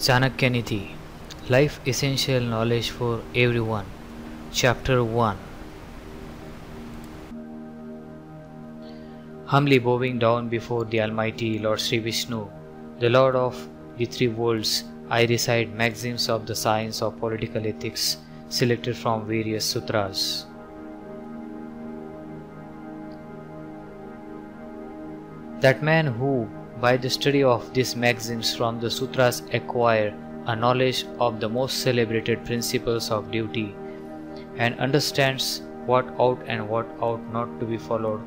Chanakya Nidhi, Life Essential Knowledge for Everyone, Chapter 1. Humbly bowing down before the Almighty Lord Sri Vishnu, the Lord of the three worlds, I recite maxims of the science of political ethics selected from various sutras. That man who, by the study of these maxims from the sutras, acquire a knowledge of the most celebrated principles of duty and understands what ought and what ought not to be followed,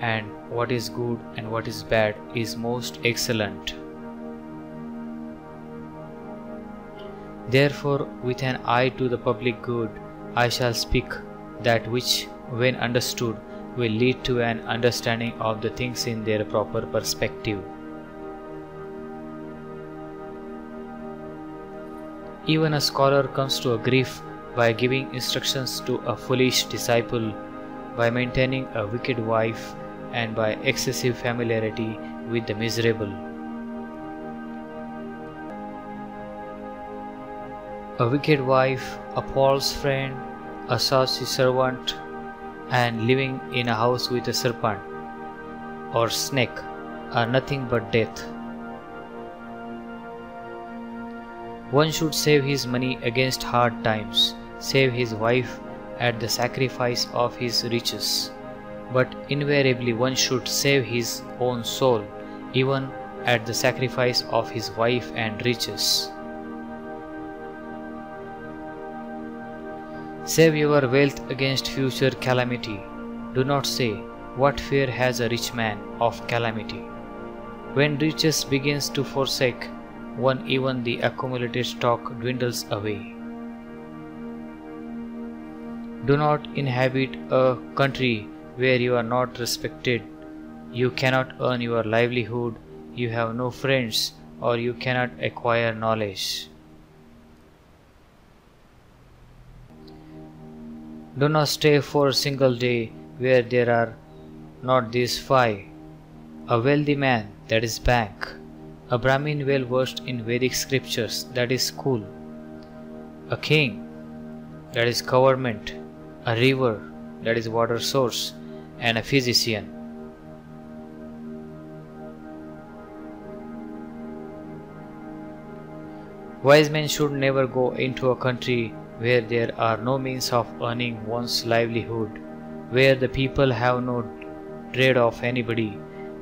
and what is good and what is bad, is most excellent. Therefore, with an eye to the public good, I shall speak that which, when understood, will lead to an understanding of the things in their proper perspective. Even a scholar comes to a grief by giving instructions to a foolish disciple, by maintaining a wicked wife, and by excessive familiarity with the miserable. A wicked wife, a false friend, a saucy servant, and living in a house with a serpent or snake are nothing but death. One should save his money against hard times, save his wife at the sacrifice of his riches, but invariably one should save his own soul, even at the sacrifice of his wife and riches. Save your wealth against future calamity. Do not say, "What fear has a rich man of calamity?" When riches begins to forsake one, even the accumulated stock dwindles away. Do not inhabit a country where you are not respected. You cannot earn your livelihood, you have no friends, or you cannot acquire knowledge. Do not stay for a single day where there are not these five: a wealthy man, that is bank; a Brahmin well versed in Vedic scriptures, that is school; a king, that is government; a river, that is water source; and a physician. Wise men should never go into a country where there are no means of earning one's livelihood, where the people have no dread of anybody,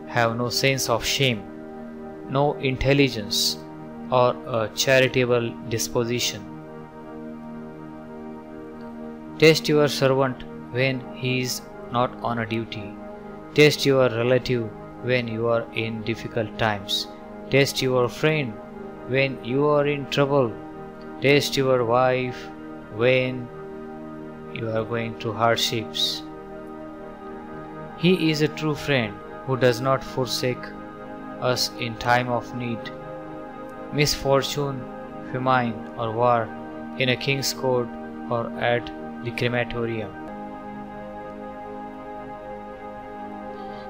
have no sense of shame, no intelligence, or a charitable disposition. Test your servant when he is not on a duty. Test your relative when you are in difficult times. Test your friend when you are in trouble. Test your wife when you are going through hardships. He is a true friend who does not forsake us in time of need, misfortune, famine, or war, in a king's court or at the crematorium.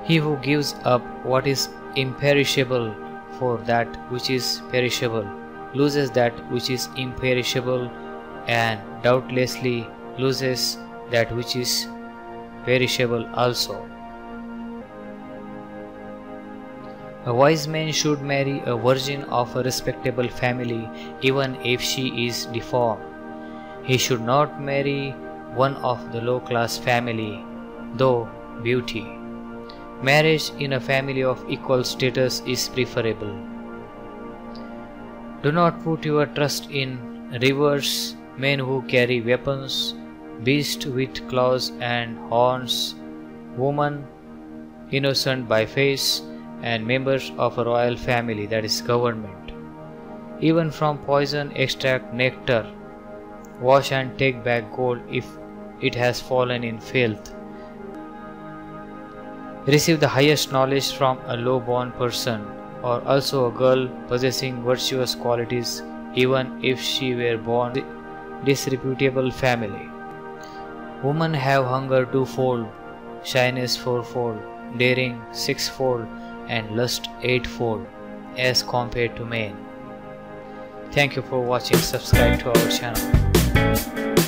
He who gives up what is imperishable for that which is perishable loses that which is imperishable, and doubtlessly loses that which is perishable also. A wise man should marry a virgin of a respectable family, even if she is deformed. He should not marry one of the low-class family, though beauty. Marriage in a family of equal status is preferable. Do not put your trust in rivers, men who carry weapons, beasts with claws and horns, women innocent by face, and members of a royal family, that is government. Even from poison extract nectar, wash and take back gold if it has fallen in filth. Receive the highest knowledge from a low-born person, or also a girl possessing virtuous qualities, even if she were born in a disreputable family. Women have hunger twofold, shyness fourfold, daring sixfold, and lust eightfold, as compared to men. Thank you for watching. Subscribe to our channel.